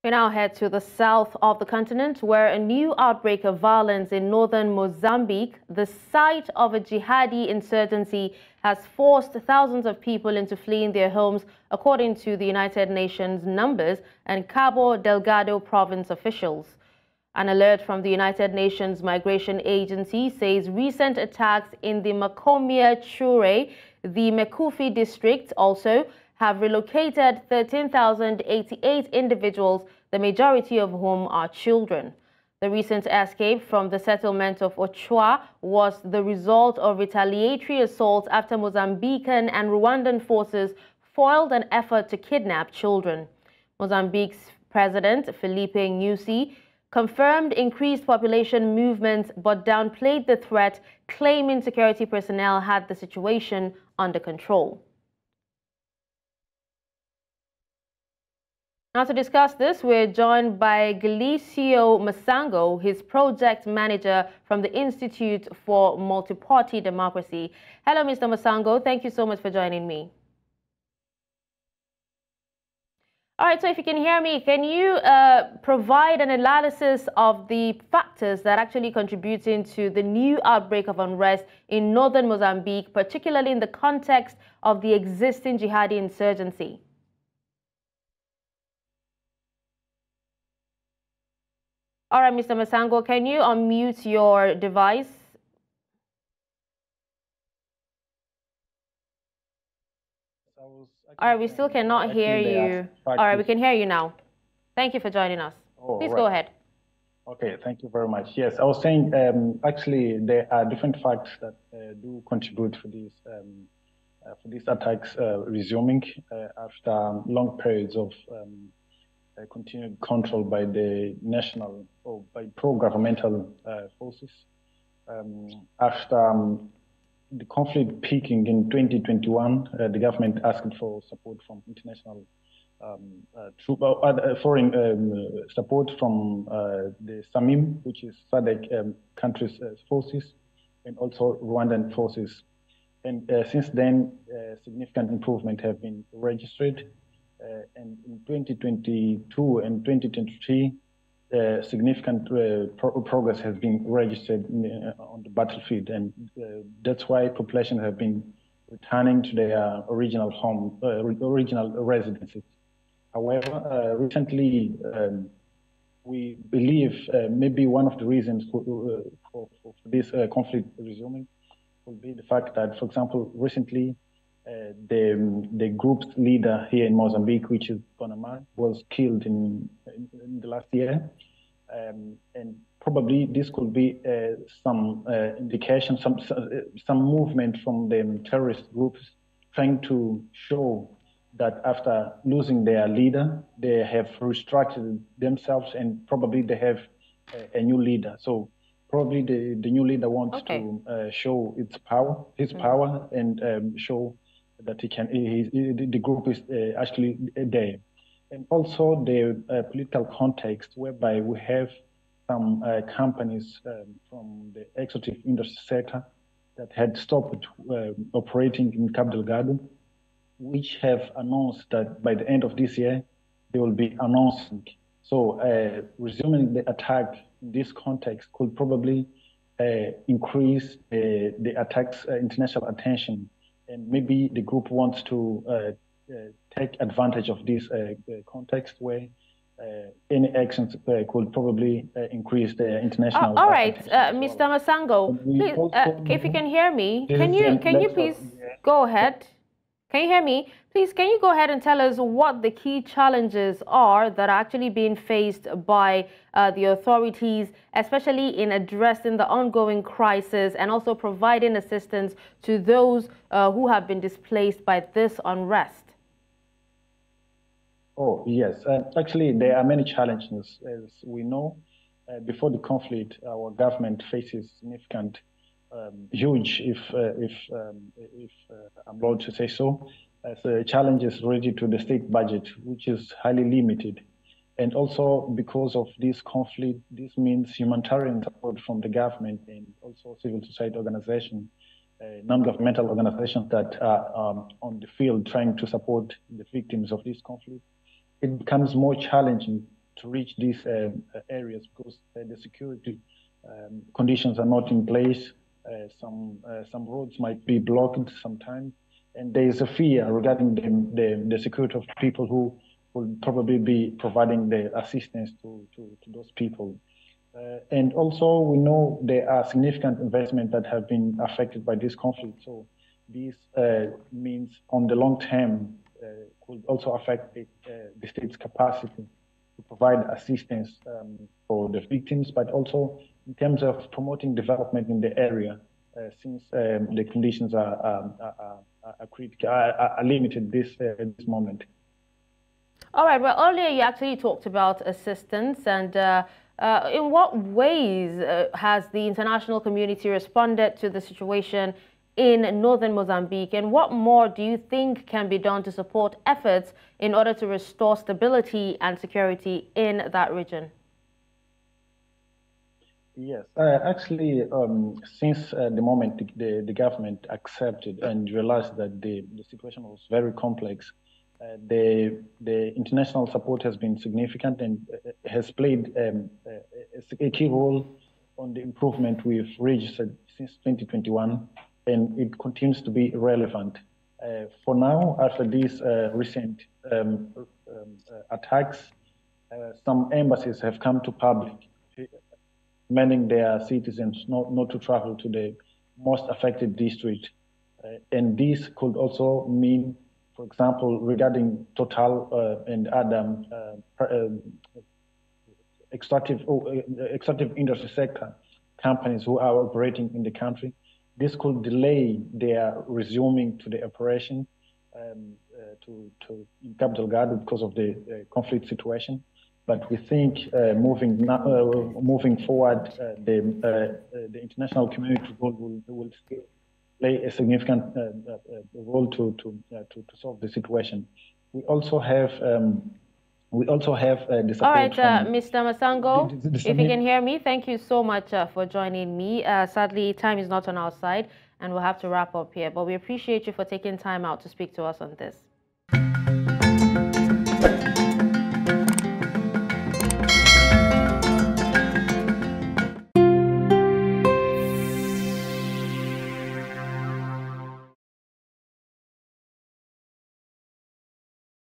We now head to the south of the continent, where a new outbreak of violence in northern Mozambique, the site of a jihadi insurgency, has forced thousands of people into fleeing their homes, according to the United Nations numbers and Cabo Delgado province officials. An alert from the United Nations Migration Agency says recent attacks in the Macomia, Chiure, the Mecufi district also have relocated 13,088 individuals, the majority of whom are children. The recent escape from the settlement of Ocua was the result of retaliatory assaults after Mozambican and Rwandan forces foiled an effort to kidnap children. Mozambique's President Filipe Nyusi confirmed increased population movements but downplayed the threat, claiming security personnel had the situation under control. Now to discuss this, we're joined by Galicio Masango, his project manager from the Institute for Multi-Party Democracy. Hello, Mr. Masango. Thank you so much for joining me. All right, so if you can hear me, can you provide an analysis of the factors that actually contributing to the new outbreak of unrest in northern Mozambique, particularly in the context of the existing jihadi insurgency? All right, Mr. Masango, can you unmute your device? All right, we still cannot hear you. All right, we can hear you now. Thank you for joining us. Please go ahead. Okay, thank you very much. Yes, I was saying actually there are different facts that do contribute for these attacks resuming after long periods of continued control by the national or by pro-governmental forces. After the conflict peaking in 2021, the government asked for support from international foreign support from the SAMIM, which is SADC countries' forces, and also Rwandan forces. And since then, significant improvement have been registered. And in 2022 and 2023, significant progress has been registered on the battlefield, and that's why population have been returning to their original home, original residences. However, recently, we believe maybe one of the reasons for this conflict resuming will be the fact that, for example, recently, the group's leader here in Mozambique, which is Bonamar, was killed in the last year. And probably this could be some indication, some movement from the terrorist groups trying to show that after losing their leader, they have restructured themselves and probably they have a new leader. So probably the new leader wants to show his power, and show that the group is actually there. And also the political context, whereby we have some companies from the exotic industry sector that had stopped operating in Cabo Delgado, which have announced that by the end of this year, they will be announcing. So resuming the attack in this context could probably increase the attack's international attention. And maybe the group wants to take advantage of this context where any actions could probably increase the international. All right, Mr. Masango, please, if you can hear me, can you please go ahead? Can you hear me? Please, can you go ahead and tell us what the key challenges are that are actually being faced by the authorities, especially in addressing the ongoing crisis and also providing assistance to those who have been displaced by this unrest? Oh, yes. Actually, there are many challenges. As we know, before the conflict, our government faces significant huge, if I'm allowed to say so, as challenges related to the state budget, which is highly limited. And also because of this conflict, this means humanitarian support from the government and also civil society organizations, non-governmental organizations that are on the field trying to support the victims of this conflict. It becomes more challenging to reach these areas because the security conditions are not in place. Some roads might be blocked sometimes, and there is a fear regarding the security of people who will probably be providing the assistance to those people. And also, we know there are significant investments that have been affected by this conflict. So this means on the long term could also affect the state's capacity to provide assistance for the victims, but also in terms of promoting development in the area, since the conditions are critical, are limited this moment. All right. Well, earlier you actually talked about assistance, and in what ways has the international community responded to the situation in northern Mozambique, and what more do you think can be done to support efforts in order to restore stability and security in that region? Yes, actually, since the moment the government accepted and realized that the situation was very complex, the international support has been significant and has played a key role on the improvement we've registered since 2021, and it continues to be relevant. For now, after these recent attacks, some embassies have come to public, demanding their citizens not to travel to the most affected district. And this could also mean, for example, regarding Total and other extractive industry sector companies who are operating in the country, this could delay their resuming to the operation to Cabo Delgado because of the conflict situation. But we think moving forward, the international community will still play a significant role to solve the situation. We also have the support. All right, Mr. Masango, if you can hear me, thank you so much for joining me. Sadly, time is not on our side, and we'll have to wrap up here. But we appreciate you for taking time out to speak to us on this.